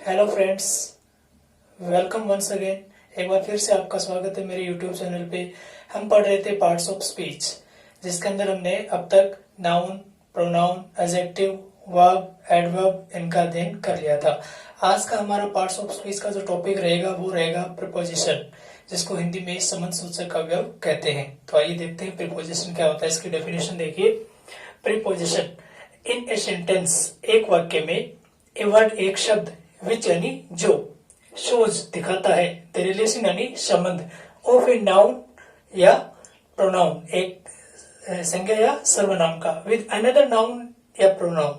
Hello friends, welcome once again. एक बार फिर से आपका स्वागत है मेरे यूट्यूब चैनल पे। हम पढ़ रहे थे पार्ट्स ऑफ स्पीच, जिसके अंदर हमने अब तक noun, pronoun, adjective, verb, adverb इनका अध्ययन कर लिया था। आज का हमारा पार्ट्स ऑफ स्पीच का जो टॉपिक रहेगा वो रहेगा प्रीपोजिशन, जिसको हिंदी में संबंध सूचक अवयव कहते हैं। तो आइए देखते हैं प्रीपोजिशन क्या होता है। इसकी डेफिनेशन देखिए। प्रीपोजिशन इन ए सेंटेंस, एक वाक्य में, ए वर्ड एक शब्द, विच यानी जो, शोज दिखाता है, द रिलेशन यानी संबंध, ऑफ ए नाउन या प्रोनाउन एक संज्ञा या सर्वनाम का, विद अनदर नाउन या प्रोनाउन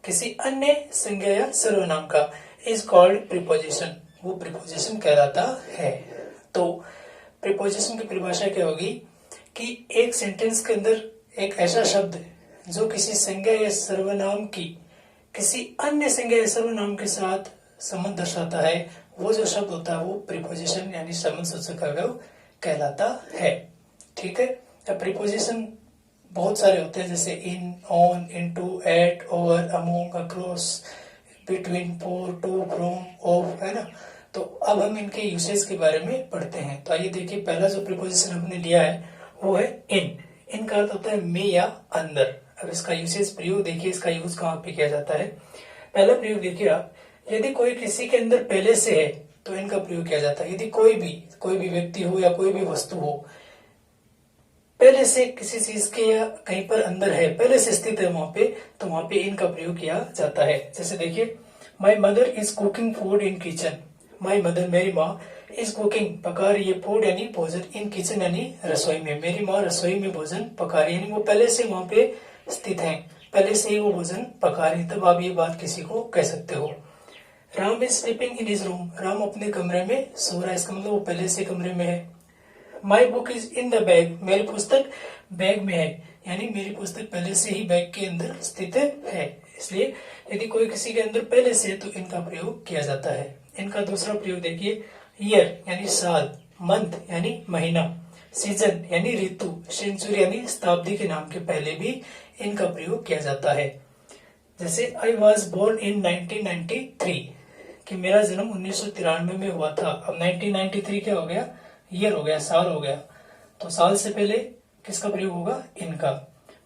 किसी अन्य संज्ञा या सर्वनाम का, इज कॉल्ड प्रीपोजिशन, वो प्रीपोजिशन कहलाता है। तो प्रीपोजिशन की परिभाषा क्या होगी कि एक सेंटेंस के अंदर एक ऐसा शब्द जो किसी संज्ञा या सर्वनाम की किसी अन्य संज्ञा या सर्वनाम के साथ संबंध दर्शाता है, वो जो शब्द होता है वो प्रीपोजिशन यानी संबंध सूचक अवयव कहलाता है। ठीक है। अब प्रीपोजिशन बहुत सारे होते हैं, जैसे in, on, into, at, over, among, across, between, for, to, from, of, है ना। तो अब हम इनके यूसेज के बारे में पढ़ते हैं। तो आइए देखिए, पहला जो प्रीपोजिशन हमने लिया है वो है इन। इन का अर्थ होता है में या अंदर। अब इसका यूसेज प्रयोग देखिए, इसका यूज कहाँ पे किया जाता है। पहला प्रयोग देखिए आप, यदि कोई किसी के अंदर पहले से है तो इनका प्रयोग किया जाता है। यदि कोई भी व्यक्ति हो या कोई भी वस्तु हो, पहले से किसी चीज के या कहीं पर अंदर है, पहले से स्थित है वहां पे, तो वहां पे इनका प्रयोग किया जाता है। जैसे देखिए, my mother is cooking food in kitchen. My mother मेरी माँ, इज कुकिंग पका रही है, फूड यानी भोजन, इन किचन यानी रसोई में, मेरी माँ रसोई में भोजन पका रही है, यानी वो पहले से वहां पे स्थित है, पहले से ही वो भोजन पका रही, तब आप ये बात किसी को कह सकते हो। Ram is sleeping in his room. Ram अपने कमरे में सो रहा है, इसका मतलब वो पहले से कमरे में है। My book is in the bag. मेरी पुस्तक बैग में है, यानी मेरी पुस्तक पहले से ही बैग के अंदर स्थित है। इसलिए यदि कोई किसी के अंदर पहले से है तो इनका प्रयोग किया जाता है। इनका दूसरा प्रयोग देखिए, ईयर यानी साल, मंथ यानी महीना, सीजन यानी ऋतु, सेंचुरी यानी शताब्दी के नाम के पहले भी इनका प्रयोग किया जाता है। जैसे आई वॉज बोर्न इन 1993, कि मेरा जन्म 1993 में हुआ था। अब 1993 क्या हो गया, ईयर हो गया, साल हो गया। तो साल से पहले किसका प्रयोग होगा, इनका।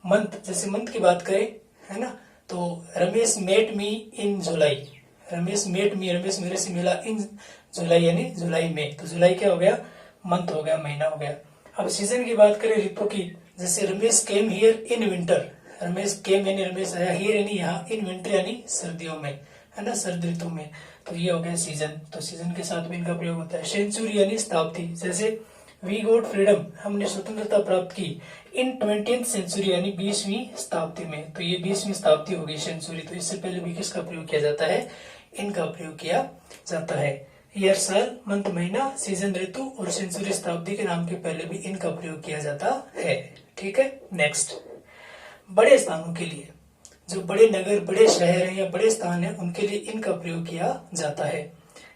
मंथ, जैसे मंथ की बात करें, है ना, तो रमेश मेट मी इन जुलाई। रमेश मेट मी, रमेश मेरे से मिला इन जुलाई यानी जुलाई में, तो जुलाई क्या हो गया, मंथ हो गया, महीना हो गया। अब सीजन की बात करें, ऋतु की, जैसे Ramesh came here in winter. Ramesh came यानी रमेश आया, हियर यानी यहाँ, इन विंटर यानी सर्दियों में, है ना, सर्द ऋतु में। तो ये हो गया सीजन। तो सीजन के साथ भी इनका प्रयोग होता है। सेंचुरी यानी शताब्दी, जैसे वी गॉट फ्रीडम, हमने स्वतंत्रता प्राप्त की, इन 20th सेंचुरी यानी 20वीं शताब्दी में। तो ये 20वीं शताब्दी हो गई सेंचुरी। तो इससे पहले भी किसका प्रयोग किया जाता है, इनका प्रयोग किया जाता है। ईयर साल, मंथ महीना, सीजन ऋतु और सेंचुरी शताब्दी के नाम के पहले भी इनका प्रयोग किया जाता है। ठीक है। नेक्स्ट, बड़े स्थानों के लिए, जो बड़े नगर, बड़े शहर हैं या बड़े स्थान हैं, उनके लिए इनका प्रयोग किया जाता है।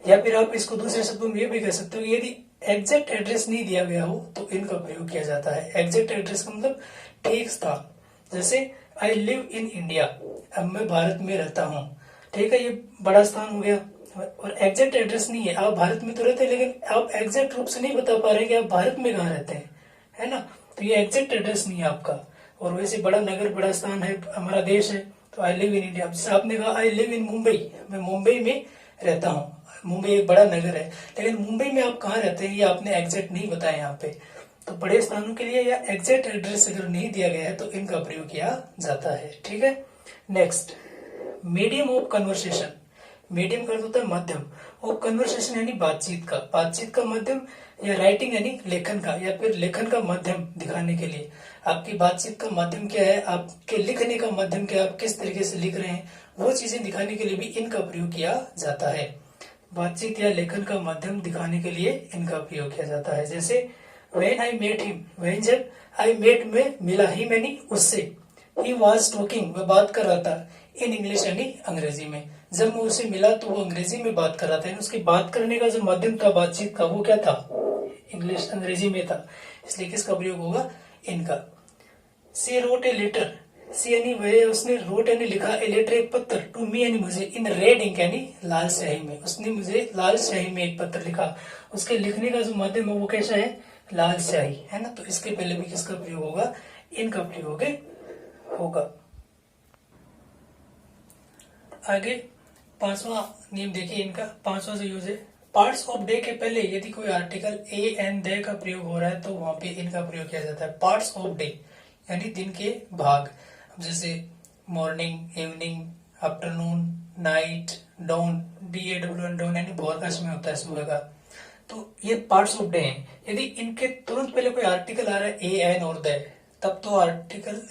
या फिर आप इसको दूसरे शब्दों में ये भी कह सकते हो कि यदि एग्जैक्ट एड्रेस नहीं दिया गया हो तो इनका प्रयोग किया जाता है। एग्जैक्ट एड्रेस का मतलब ठीक स्थान, जैसे आई लिव इन इंडिया, अब मैं भारत में रहता हूँ। ठीक है, ये बड़ा स्थान हो गया। और एग्जैक्ट एड्रेस नहीं है, आप भारत में तो रहते हैं लेकिन आप एग्जैक्ट रूप से नहीं बता पा रहे कि आप भारत में कहाँ रहते हैं, है ना, तो ये एग्जैक्ट एड्रेस नहीं है आपका। और वैसे बड़ा नगर, बड़ा स्थान है, हमारा देश है, तो आई लिव इन इंडिया। जैसे आपने कहा आई लिव इन मुंबई, मैं मुंबई में रहता हूँ। मुंबई एक बड़ा नगर है, लेकिन मुंबई में आप कहाँ रहते हैं ये आपने एग्जैक्ट नहीं बताया यहाँ पे। तो बड़े स्थानों के लिए या एग्जैक्ट एड्रेस अगर नहीं दिया गया है तो इनका प्रयोग किया जाता है। ठीक है। Next, medium of conversation. Medium का अर्थ होता है माध्यम, और कन्वर्सेशन यानी बातचीत का, बातचीत का माध्यम, या राइटिंग यानी लेखन का, या फिर लेखन का माध्यम दिखाने के लिए। आपकी बातचीत का माध्यम क्या है, आपके लिखने का माध्यम क्या है, आप किस तरीके से लिख रहे हैं, वो चीजें दिखाने के लिए भी इनका प्रयोग किया जाता है। बातचीट या लेखन का माध्यम दिखाने के लिए इनका प्रयोग किया जाता है। जैसे when I met him, when जब आई मेट में मिला, ही यानी उससे, ही वॉज टॉकिंग वह बात कर रहा था, इन इंग्लिश यानी अंग्रेजी में। जब मैं उससे मिला तो वो अंग्रेजी में बात कर रहा था, उसकी बात करने का जो माध्यम था बातचीत का वो क्या था, इंग्लिश, अंग्रेजी में था। इसलिए किसका प्रयोग होगा, इनका। शी रोट ए लेटर, सी यानी वह उसने रोट यानी लिखा ए लेटर एक पत्र टू मी यानी मुझे इन रेड इंक यानी लाल स्याही में, उसने मुझे लाल स्याही में एक पत्र लिखा। उसके लिखने का जो माध्यम है वो कैसा है, लाल स्याही है ना। तो इसके पहले भी किसका प्रयोग होगा, इनका प्रयोग होगा। आगे पांचवा नियम देखिए इनका, पांचवा जो यूज है, पार्ट्स ऑफ डे के पहले यदि कोई आर्टिकल ए एंड दे का प्रयोग हो रहा है तो वहां पे इनका प्रयोग किया जाता है। पार्ट्स ऑफ डे यानी दिन के भाग, जैसे morning, evening, afternoon, night, down, DAWN down यानी भोर का समय होता है, सुबह का। तो ये पार्ट्स ऑफ डे हैं। यदि इनके तुरंत पहले कोई आर्टिकल आ रहा है ए एन और द, तब तो आर्टिकल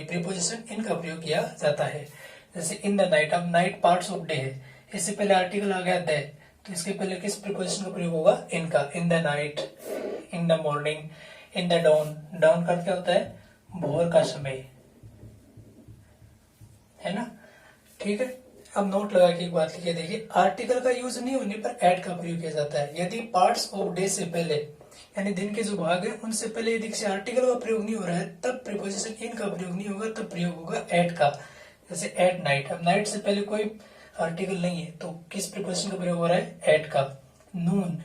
प्रीपोजिशन इनका प्रयोग किया जाता है। जैसे इन द नाइट, अब नाइट पार्ट्स ऑफ डे है, इससे पहले आर्टिकल आ गया द, तो इसके पहले किस प्रीपोजिशन का प्रयोग होगा, इनका। In the night, in the morning, in the down, down का क्या होता है, भोर का समय, है ना। ठीक है, अब नोट लगा के एक बात लिखिए, देखिए आर्टिकल का यूज नहीं होने पर एड का प्रयोग किया जाता है। यदि पार्ट्स ऑफ डे से पहले यानी दिन के जो भाग है उनसे पहले यदि किसी आर्टिकल का प्रयोग नहीं हो रहा है तब प्रीपोजिशन इन का प्रयोग नहीं होगा, तब प्रयोग होगा एड का। जैसे एट नाइट, अब नाइट से पहले कोई आर्टिकल नहीं है तो किस प्रीपोजिशन का प्रयोग हो रहा है, एट का। नून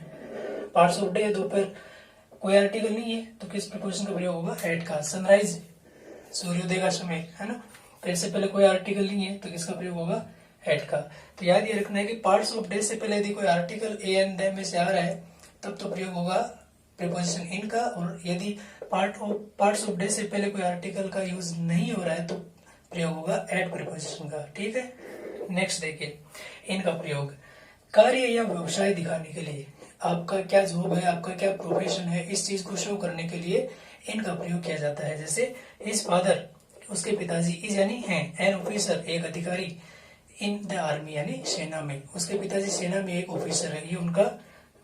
पार्ट्स ऑफ डे है, दोपहर, कोई आर्टिकल नहीं है तो किस प्रीपोजिशन का प्रयोग होगा, एट का। सनराइज सूर्योदय का समय, है ना, तो इससे पहले कोई आर्टिकल नहीं है तो किसका प्रयोग होगा, एट का। तो याद ये रखना है कि पार्ट्स ऑफ डे से पहले यदि कोई आर्टिकल ए एंड द में से आ रहा है तब तो प्रयोग होगा प्रीपोजिशन इन का, और यदि पार्ट्स ऑफ डे से पहले कोई आर्टिकल का यूज नहीं हो रहा है तो प्रयोग होगा एट प्रीपोजिशन का। ठीक है, नेक्स्ट देखिए इनका प्रयोग, कार्य या व्यवसाय दिखाने के लिए, आपका क्या जॉब है, आपका क्या प्रोफेशन है, इस चीज को शो करने के लिए इनका प्रयोग किया जाता है। जैसे हिज फादर, उसके पिताजी, इज यानी हैं, एन ऑफिसर एक अधिकारी, इन द आर्मी यानी सेना में, उसके पिताजी सेना में एक ऑफिसर है, ये उनका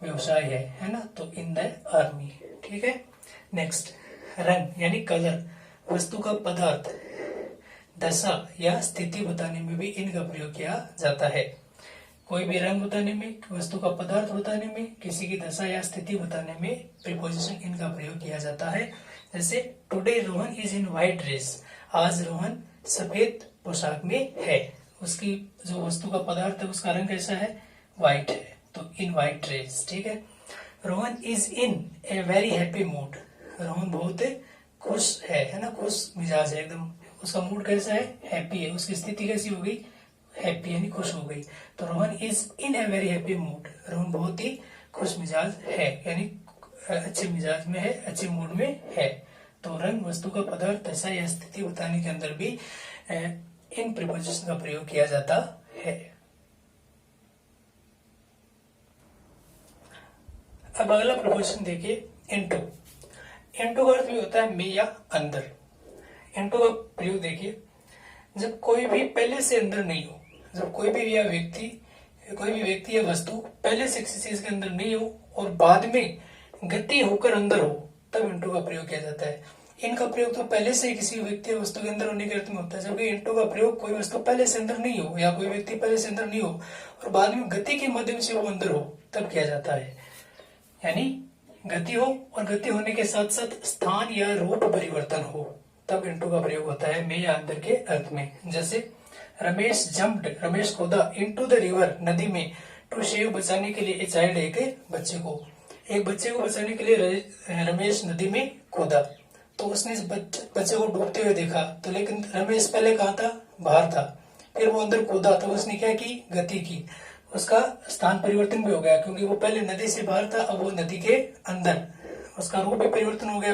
व्यवसाय है ना, तो इन द आर्मी। ठीक है, नेक्स्ट रंग यानी कलर, वस्तु का पदार्थ, दशा या स्थिति बताने में भी इनका प्रयोग किया जाता है। कोई भी रंग बताने में, वस्तु का पदार्थ बताने में, किसी की दशा या स्थिति बताने में प्रीपोजिशन इनका प्रयोग किया जाता है। जैसे today Rohan is in white dress, आज रोहन सफेद पोशाक में है, उसकी जो वस्तु का पदार्थ है उसका रंग कैसा है, व्हाइट है, तो इन व्हाइट ड्रेस। ठीक है, Rohan is in a very happy mood, Rohan बहुत खुश है ना, खुश मिजाज है एकदम, उसका मूड कैसा है, हैप्पी है, उसकी स्थिति कैसी हो गई, हैप्पी यानी खुश हो गई। तो Rohan is in a very happy mood, Rohan बहुत ही खुश मिजाज है यानी अच्छे मिजाज में है, अच्छे मूड में है। तो रंग, वस्तु का पदार्थ, दशा या स्थिति बताने के अंदर भी इन प्रीपोजिशन का प्रयोग किया जाता है। अब अगला प्रीपोजिशन देखिए इनटू। इनटू का अर्थ भी होता है में या अंदर। इनटू का प्रयोग देखिए, जब कोई भी पहले से अंदर नहीं हो, जब कोई भी व्यक्ति या वस्तु पहले से किसी चीज के अंदर नहीं हो और बाद में गति होकर अंदर हो, तब इनटू का प्रयोग किया जाता है। इनका प्रयोग तो पहले से किसी व्यक्ति या वस्तु के अंदर होने के अर्थ में होता है, जबकि इनटू का प्रयोग कोई वस्तु पहले से अंदर नहीं हो या कोई व्यक्ति पहले से अंदर नहीं हो और बाद में गति के माध्यम से वो अंदर हो, तब किया जाता है। यानी गति हो और गति होने के साथ साथ स्थान या रूप परिवर्तन हो, तब इनटू का प्रयोग होता है में या अंदर के अर्थ में। जैसे रमेश जम्प्ड, रमेश कूदा, इनटू द रिवर, नदी में, टू सेव बचाने के लिए, ए चाइल्ड एक बच्चे को बचाने के लिए रमेश नदी में कूदा। तो उसने इस बच्चे को डूबते हुए देखा, तो लेकिन रमेश पहले कहाँ था, बाहर था, फिर वो अंदर कूदा, तो उसने क्या की, गति की, उसका स्थान परिवर्तन भी हो गया क्योंकि वो पहले नदी से बाहर था, अब वो नदी के अंदर, उसका रूप भी परिवर्तन हो गया।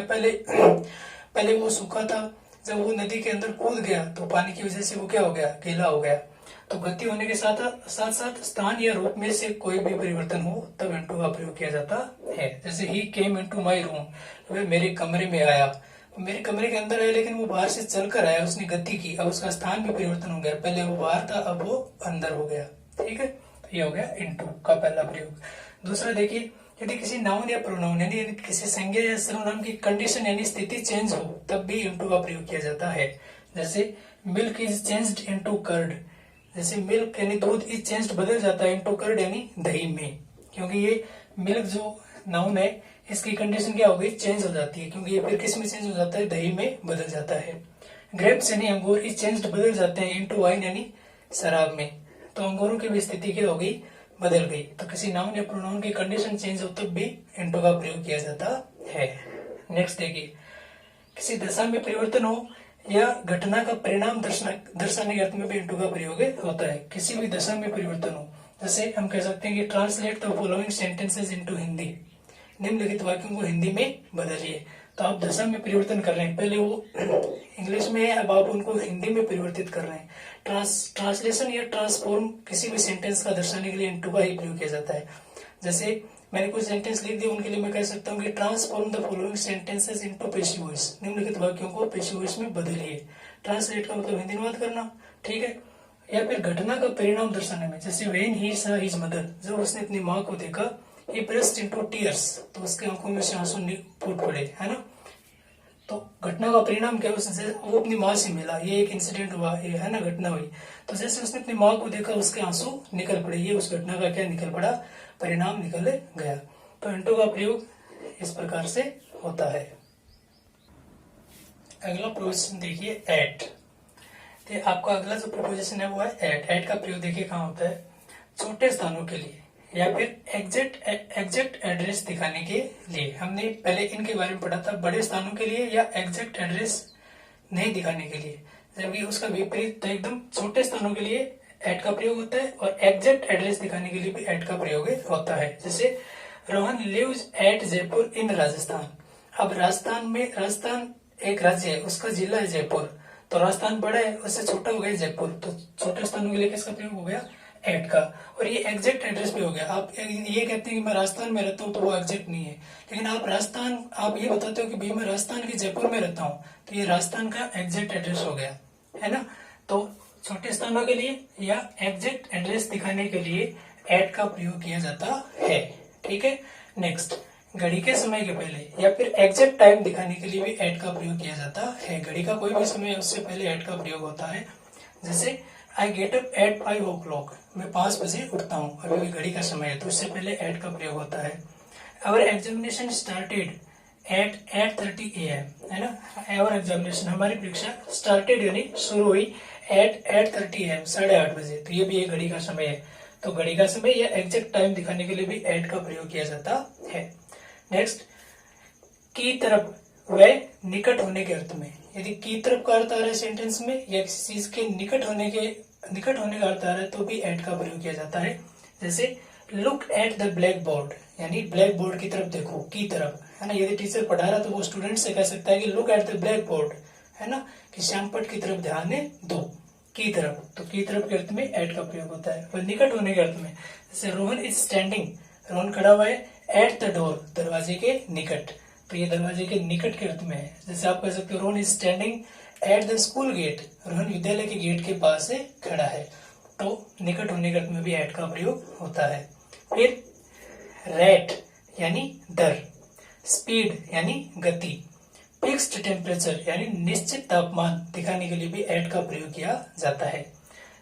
पहले वो सूखा था, जब वो नदी के अंदर कूद गया तो पानी की वजह से वो क्या हो गया, गीला हो गया। तो गति होने के साथ साथ स्थान या रूप में से कोई भी परिवर्तन हो तब इनटू का प्रयोग किया जाता है। जैसे ही केम इनटू माय रूम, वह मेरे कमरे में आया, मेरे कमरे के अंदर आया लेकिन वो बाहर से चलकर आया, उसने गति की, अब उसका स्थान भी परिवर्तन हो गया, पहले वो बाहर था अब वो अंदर हो गया। ठीक है, ये हो गया इनटू का पहला प्रयोग। दूसरा देखिए, यदि किसी नाउन या प्रोनाउन यानी किसी संज्ञा या सर्वनाम की कंडीशन यानी स्थिति चेंज हो तब भी इनटू का प्रयोग किया जाता है। जैसे milk is changed into curd, जैसे मिल्क यानी दूध इज चेंज्ड बदल जाता है इनटू कर्ड यानी दही में, क्योंकि ये मिल्क जो नाउन है इसकी कंडीशन क्या हो गई, चेंज हो जाती है, क्योंकि ये फिर किस में चेंज हो जाता है, दही में बदल जाता है। ग्रेप्स यानी अंगूर इज चेंज्ड बदल जाते हैं इनटू वाइन यानी शराब में। तो अंगूरों की भी स्थिति क्या हो गई, बदल गई। तो किसी नाउन या प्रोनाउन की कंडीशन चेंज हो तब भी इनटू का प्रयोग किया जाता है। नेक्स्ट देखिए, किसी दशा में परिवर्तन हो या घटना का परिणाम दर्शाने के अर्थ में भी इनटू का प्रयोग होता है। किसी भी दशा में परिवर्तन हो, जैसे हम कह सकते हैं कि translate the following sentences into Hindi, निम्नलिखित वाक्यों को हिंदी में बदलिए। तो आप दशा में परिवर्तन कर रहे हैं, पहले वो इंग्लिश में है, अब आप उनको हिंदी में परिवर्तित कर रहे हैं। ट्रांसलेशन या ट्रांसफॉर्म किसी भी सेंटेंस का दर्शाने के लिए इनटू का ही प्रयोग किया जाता है। जैसे मैंने कुछ सेंटेंस लिख दिए, उनके लिए मैं कह सकता हूँ कि transform the following sentences into passive voice, निम्नलिखित वाक्यों को पैसिव वॉइस में बदलिए। ट्रांसलेट का मतलब हिंदी अनुवाद करना, ठीक है। या फिर घटना का परिणाम दर्शाने में, जैसे when he saw his mother, जब उसने अपनी माँ को देखा, ही बर्स्ट इनटू टीयर्स, तो उसके आंखों में से आंसू फूट पड़े, है ना। तो घटना का परिणाम क्या, उसने वो अपनी माँ से मिला, ये एक इंसिडेंट हुआ, ये है ना घटना हुई। तो जैसे उसने अपनी माँ को देखा, उसके आंसू निकल पड़े, ये उस घटना का क्या निकल पड़ा, परिणाम निकल गया। तो इनटू का प्रयोग इस प्रकार से होता है। अगला प्रोपोजिशन देखिए एट। तो आपका अगला जो प्रोपोजिशन है वो है एट। एट का प्रयोग देखिए कहाँ होता है, छोटे स्थानों के लिए या फिर एग्जैक्ट एड्रेस दिखाने के लिए। हमने पहले इनके बारे में पढ़ा था, बड़े स्थानों के लिए या एग्जैक्ट एड्रेस नहीं दिखाने के लिए, जबकि उसका विपरीत तो एकदम छोटे स्थानों के लिए एट का प्रयोग होता है और एग्जैक्ट एड्रेस दिखाने के लिए भी एट का प्रयोग होता है। जैसे रोहन लिव्स एट जयपुर इन राजस्थान। अब राजस्थान एक राज्य है, उसका जिला है जयपुर, तो राजस्थान बड़ा है, उससे छोटा हो गया जयपुर, तो छोटे स्थानों के लिए किसका प्रयोग हो गया, एट का। और ये एग्जैक्ट एड्रेस भी हो गया। आप ये कहते हैं कि मैं राजस्थान में रहता हूँ, तो वो एग्जैक्ट नहीं है। लेकिन आप ये बताते हो कि भाई मैं राजस्थान के जयपुर में रहता हूँ, तो ये राजस्थान का एग्जैक्ट एड्रेस हो गया, है ना। तो छोटे स्थानों के लिए या एग्जैक्ट एड्रेस दिखाने के लिए एट का प्रयोग किया जाता है, ठीक है। नेक्स्ट, घड़ी के समय के पहले या फिर एग्जैक्ट टाइम दिखाने के लिए भी एट का प्रयोग किया जाता है। घड़ी का कोई भी समय, उससे पहले एट का प्रयोग होता है। जैसे I get up at 5 o'clock, मैं 5 बजे उठता हूँ, अभी भी घड़ी का समय है, तो उससे पहले एट का प्रयोग होता है। Our examination started at 8:30 AM, है ना। आवर एग्जामिनेशन, हमारी परीक्षा स्टार्टेड यानी शुरू हुई एट 8:30 AM, 8:30 बजे, तो ये भी एक घड़ी का समय है। तो घड़ी का समय या एग्जैक्ट टाइम दिखाने के लिए भी एट का प्रयोग किया जाता है। नेक्स्ट, की तरफ व निकट होने के अर्थ में, यदि की तरफ का अर्थ आ रहा है सेंटेंस में या किसी चीज के निकट होने का अर्थ आ रहा है, तो भी एट का प्रयोग किया जाता है। जैसे look at the black board, यानी ब्लैक बोर्ड की तरफ देखो, की तरफ, है ना। यदि टीचर पढ़ा रहा तो वो स्टूडेंट से कह सकता है कि look at the black board, है ना, कि श्यामपट की तरफ ध्यान दो, की तरफ। तो की तरफ के अर्थ में एट का प्रयोग होता है। और निकट होने के अर्थ में, जैसे रोहन इज स्टैंडिंग, रोहन खड़ा हुआ है एट द डोर, दरवाजे के निकट, तो ये दरवाजे के निकट के अर्थ में है। जैसे आप कह सकते हो Rohan is standing at the school gate, Rohan विद्यालय के गेट के पास से खड़ा है, तो निकट होने के अर्थ में भी एट का प्रयोग होता है। फिर रेट यानी दर, स्पीड यानी गति, फिक्स्ड टेम्परेचर यानी निश्चित तापमान दिखाने के लिए भी एट का प्रयोग किया जाता है।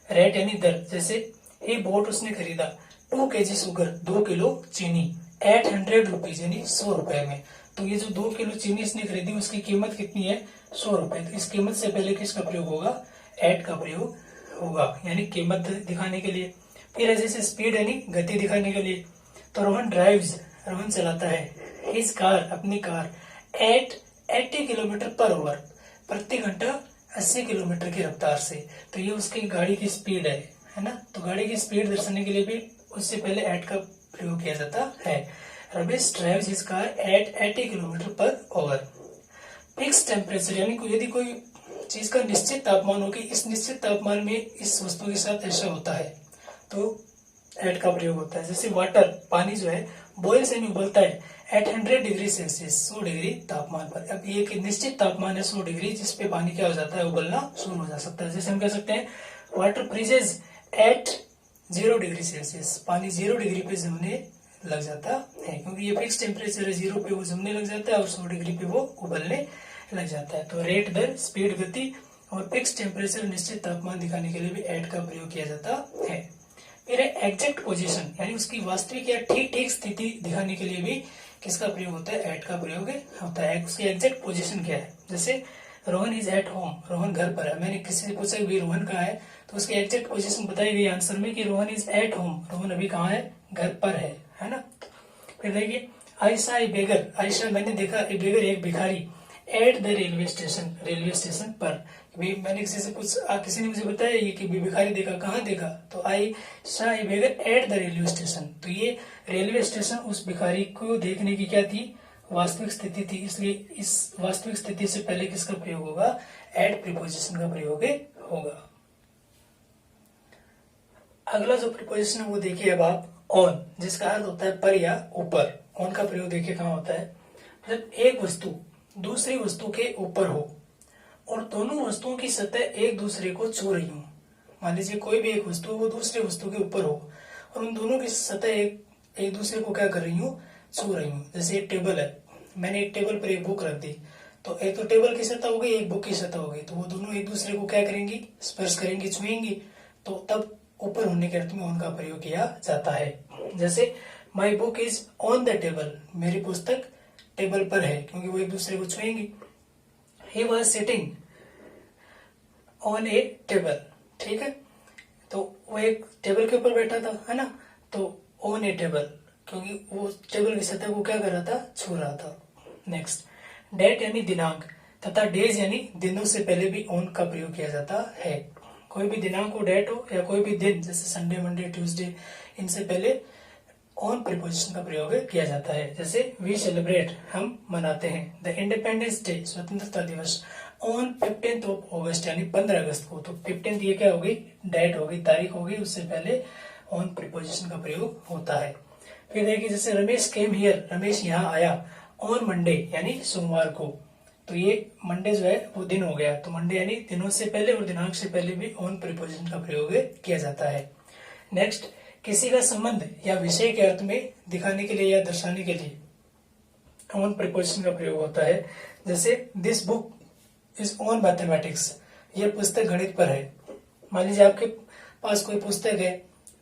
रेट यानी दर, जैसे ही बोट, उसने खरीदा 2 kg शुगर, 2 किलो चीनी, 800 रुपीज यानी 100 रुपए में। तो ये जो 2 किलो चीनी इसने खरीदी, उसकी कीमत कितनी है, 100 रुपए। तो इस कीमत से पहले किसका प्रयोग होगा, एट का प्रयोग होगा, यानी कीमत दिखाने के लिए। फिर जैसे स्पीड यानी गति दिखाने के लिए, तो रोहन ड्राइव्स, रोहन चलाता है हिज कार, अपनी कार, एट 80 km/h, प्रति घंटा 80 किलोमीटर की रफ्तार से। तो ये उसकी गाड़ी की स्पीड है ना। तो गाड़ी की स्पीड दर्शाने के लिए भी उससे पहले एट का प्रयोग किया जाता है। Ramesh drives his car eight 80 km/h। Fix temperature यानी यदि कोई चीज का निश्चित तापमान हो कि इस निश्चित तापमान में इस वस्तु के साथ ऐसा होता है, तो एट का प्रयोग होता है। जैसे वाटर, पानी जो है, बॉइल्स यानी उबलता है एट 100 डिग्री सेल्सियस, 100 डिग्री तापमान पर। अब ये एक निश्चित तापमान है 100 डिग्री, जिसपे पानी क्या हो जाता है, उबलना शुरू हो जा सकता है। जैसे हम कह सकते हैं water freezes at 0 degree Celsius, पानी 0 डिग्री पे जमने लग जाता है, क्योंकि ये फिक्स टेम्परेचर है, 0 पे वो जमने लग जाता है और 100 डिग्री पे वो उबलने लग जाता है। तो रेट, दर, स्पीड, गति और फिक्स टेम्परेचर, निश्चित तापमान दिखाने के लिए भी एट का प्रयोग किया जाता है। फिर एग्जैक्ट पोजीशन यानी उसकी वास्तविक या ठीक स्थिति दिखाने के लिए भी किसका प्रयोग होता है, एट का प्रयोग होता है। उसकी एग्जैक्ट पोजीशन क्या है, जैसे Rohan is at home, Rohan घर पर है। मैंने किसी से पूछा कि रोहन कहाँ है, तो उसकी एग्जैक्ट पोजीशन बताई गई आंसर में कि Rohan is at home, Rohan अभी कहाँ है, घर पर है ना। फिर देखिए आयशा ए बेगर, आयशा मैंने देखा ए बेगर एक भिखारी at the railway station, railway station पर। मैंने किसी से पूछा, किसी ने मुझे बताया ये कि भिखारी देखा, कहाँ देखा, तो आयशा ए बेगर एट द रेलवे स्टेशन। तो ये रेलवे स्टेशन उस भिखारी को देखने की क्या थी, वास्तविक स्थिति थी, इसलिए इस वास्तविक स्थिति से पहले किसका प्रयोग होगा, एट प्रीपोजिशन का प्रयोग होगा। अगला जो प्रीपोजिशन है वो देखिए अब आप, ऑन, जिसका अर्थ होता है पर या ऊपर। ऑन का प्रयोग देखिए कहाँ होता है, मतलब एक वस्तु दूसरी वस्तु के ऊपर हो और दोनों वस्तुओं की सतह एक दूसरे को छू रही हो। मान लीजिए कोई भी एक वस्तु वो दूसरी वस्तु के ऊपर हो और उन दोनों की सतह एक दूसरे को क्या कर रही हूँ, छू रही हूँ। जैसे एक टेबल है, मैंने एक टेबल पर एक बुक रख दी, तो एक तो टेबल की सतह हो गई, एक बुक की सतह हो गई, तो वो दोनों एक दूसरे को क्या करेंगी, स्पर्श करेंगी, छुएंगी, तो तब ऊपर होने के अर्थ में ऑन का प्रयोग किया जाता है। जैसे my book is on the table, मेरी पुस्तक टेबल पर है, क्योंकि वो एक दूसरे को छुएंगी। He was sitting on a table, ठीक है, तो वो एक टेबल के ऊपर बैठा था, है ना, तो ऑन ए टेबल, क्योंकि वो टेबल की सतह को क्या कर रहा था, छू रहा था। नेक्स्ट, डेट यानी दिनांक तथा डेज यानी दिनों से पहले भी ऑन का प्रयोग किया जाता है। कोई भी दिनांक हो, डेट हो, या कोई भी दिन जैसे संडे, मंडे, ट्यूसडे, इनसे पहले ऑन प्रीपोजिशन का प्रयोग किया जाता है। जैसे वी सेलिब्रेट, हम मनाते हैं, द इंडिपेंडेंस डे, स्वतंत्रता दिवस, ऑन 15th ऑफ अगस्त यानी 15 अगस्त को। तो 15th ये क्या होगी, डेट होगी, तारीख होगी, उससे पहले ऑन प्रीपोजिशन का प्रयोग होता है। फिर देखिए जैसे रमेश केम हियर, रमेश यहाँ आया, ऑन मंडे यानी सोमवार को। तो ये मंडे जो है वो दिन हो गया, तो मंडे यानी दिनों से पहले और दिनांक से पहले भी ऑन प्रीपोजिशन का प्रयोग किया जाता है। नेक्स्ट, किसी का संबंध या विषय के अर्थ में दिखाने के लिए या दर्शाने के लिए ऑन प्रीपोजिशन का प्रयोग होता है। जैसे this book is on mathematics, यह पुस्तक गणित पर है। मान लीजिए आपके पास कोई पुस्तक है,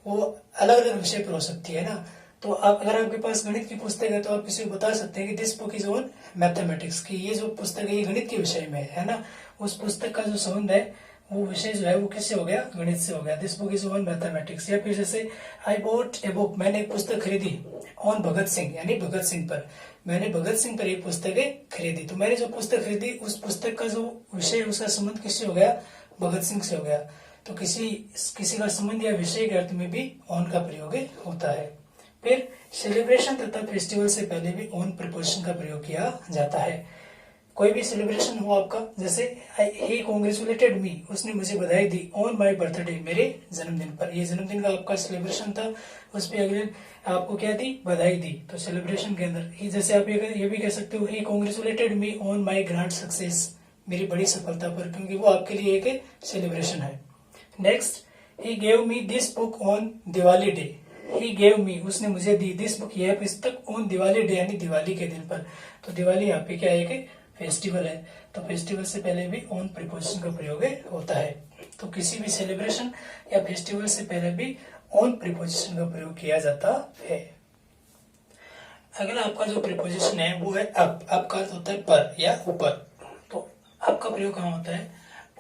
वो अलग अलग विषय पर हो सकती है ना, तो आप अगर आपके पास गणित की पुस्तक है तो आप किसी को बता सकते हैं कि this book is on mathematics, की ये जो पुस्तक है ये गणित के विषय में है ना। उस पुस्तक का जो संबंध है वो विषय जो है वो किससे हो गया, गणित से हो गया, this book is on mathematics. या फिर जैसे आई बॉट ए बुक, मैंने एक पुस्तक खरीदी, ऑन भगत सिंह यानी भगत सिंह पर, मैंने भगत सिंह पर एक पुस्तक खरीदी। तो मैंने जो पुस्तक खरीदी उस पुस्तक का जो विषय उसका संबंध किससे हो गया, भगत सिंह से हो गया। तो किसी का संबंध या विषय के अर्थ में भी ऑन का प्रयोग होता है। फिर सेलिब्रेशन तथा फेस्टिवल से पहले भी ऑन प्रीपोजिशन का प्रयोग किया जाता है। कोई भी सेलिब्रेशन हो आपका, जैसे ही कॉन्ग्रेचुलेटेड मी, उसने मुझे बधाई दी, ऑन माय बर्थडे, मेरे जन्मदिन पर। ये जन्मदिन का आपका सेलिब्रेशन था, उस पर अगले आपको क्या दी, बधाई दी, तो सेलिब्रेशन के अंदर ही। जैसे आप ये भी कह सकते हो he congratulated me on my grand success, मेरी बड़ी सफलता पर, क्योंकि वो आपके लिए एक सेलिब्रेशन है। Next, he gave me this book on Diwali day, he gave me, उसने मुझे दी, दिस बुक, यह पुस्तक, ऑन दिवाली डे यानी दिवाली के दिन पर। तो दिवाली यहाँ पे क्या है, फेस्टिवल है, तो फेस्टिवल से पहले भी ऑन प्रीपोजिशन का प्रयोग होता है। तो किसी भी सेलिब्रेशन या फेस्टिवल से पहले भी ऑन प्रीपोजिशन का प्रयोग किया जाता है। अगला आपका जो प्रीपोजिशन है वो है अप, अप का अर्थ होता है पर या ऊपर। तो अप का प्रयोग कहाँ होता है,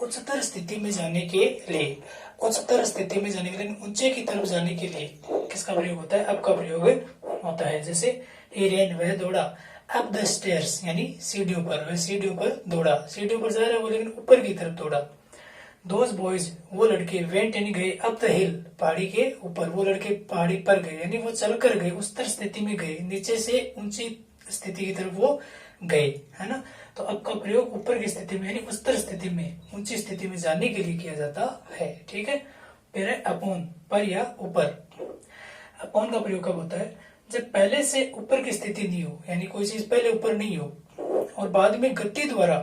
उच्चतर स्थिति में जाने के लिए, उच्चतर स्थिति में जाने के लिए, ऊंचे की तरफ जाने के लिए किसका प्रयोग होता है, अप का प्रयोग होता है। जैसे ही रैन, वह दौड़ा, अप द स्टेयर्स यानी सीढ़ियों पर, वह सीढ़ियों पर दौड़ा, सीढ़ियों पर जा रहा है वो लेकिन ऊपर की तरफ दौड़ा। दोज बॉयज, वो लड़के, वेंट यानी गए, अप द हिल, पहाड़ी के ऊपर, वो लड़के पहाड़ी पर गए यानी वो चलकर गए, उच्चतर स्थिति में गए, नीचे से ऊंची स्थिति की तरफ वो गए, है ना। तो अप का प्रयोग ऊपर की स्थिति में यानी उच्चतर स्थिति में, ऊंची स्थिति में जाने के लिए किया जाता है, ठीक है। फिर है अपॉन, पर या ऊपर। अपॉन का प्रयोग कब होता है, जब पहले से ऊपर की स्थिति नहीं हो, यानी कोई चीज पहले ऊपर नहीं हो और बाद में गति द्वारा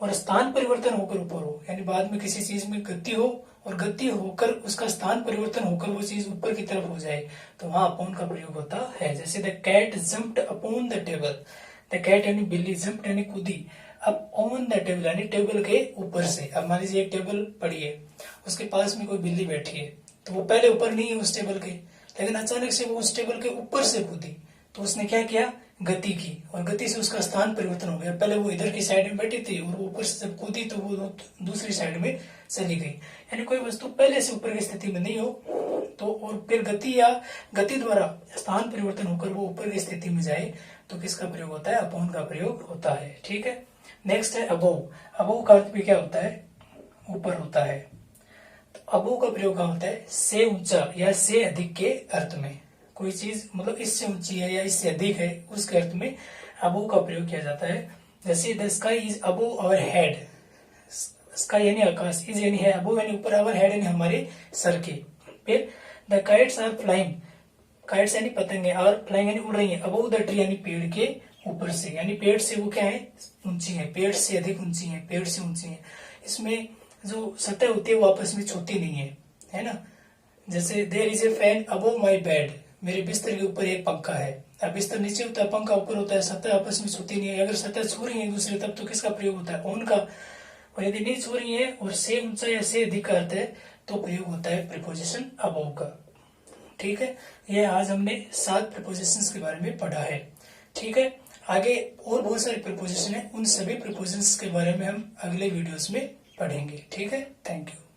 और स्थान परिवर्तन होकर ऊपर हो, यानी बाद में किसी चीज में गति हो और गति होकर उसका स्थान परिवर्तन होकर वो चीज ऊपर की तरफ हो जाए, तो वहां अपॉन का प्रयोग होता है। जैसे the cat jumped upon the table, the cat यानी बिल्ली, जम्प्ड यानी कूदी, अब ऑन द टेबल यानी टेबल के ऊपर से। अब मान लीजिए एक टेबल पड़ी है, उसके पास में कोई बिल्ली बैठी है, तो वो पहले ऊपर नहीं है उस टेबल के, लेकिन अचानक से वो उस टेबल के ऊपर से कूदी, तो उसने क्या किया, गति की, और गति से उसका स्थान परिवर्तन हो गया। पहले वो इधर की साइड में बैठी थी और ऊपर से जब कूदी तो वो दूसरी साइड में चली गई। यानी कोई वस्तु पहले से ऊपर की स्थिति में नहीं हो तो, और फिर गति या गति द्वारा स्थान परिवर्तन होकर वो ऊपर की स्थिति में जाए तो किसका प्रयोग होता है? अपॉन का प्रयोग होता है। ठीक है, नेक्स्ट है अबोव। अबोव का अर्थ भी क्या होता है? ऊपर होता है। तो अबोव का प्रयोग क्या होता है? से ऊंचा या से अधिक के अर्थ में। कोई चीज मतलब इससे ऊंची है या इससे अधिक है उसके अर्थ में अबोव का प्रयोग किया जाता है। जैसे the sky is above our head, sky यानी आकाश, इज यानी है, अबोव यानी ऊपर, आवर हेड यानी हमारे सर के। फिर the kites are flying, kites यानी पतंगे, आर फ्लाइंग यानी उड़ रही है, अबोव द ट्री यानी पेड़ के ऊपर से, यानी पेड़ से वो क्या है? ऊंची है, पेड़ से अधिक ऊंची है, पेड़ से ऊंची है। इसमें जो सतह होती है वो आपस में छूती नहीं है ना। जैसे there is a fan above my bed, मेरे बिस्तर के ऊपर एक पंखा है। अब बिस्तर नीचे होता है, पंखा ऊपर होता है, सतह आपस में छूती नहीं है। अगर सतह छू रही है दूसरे तब तो किसका प्रयोग होता है? ऑन का। और यदि नहीं छू रही है और से ऊंचा या से अधिक का अर्थ है तो प्रयोग होता है प्रीपोजिशन अबोव का। ठीक है, ये आज हमने 7 प्रीपोजिशंस के बारे में पढ़ा है। ठीक है, आगे और बहुत सारे प्रीपोजिशन है, उन सभी प्रीपोजिशंस के बारे में हम अगले वीडियोस में पढ़ेंगे। ठीक है, थैंक यू।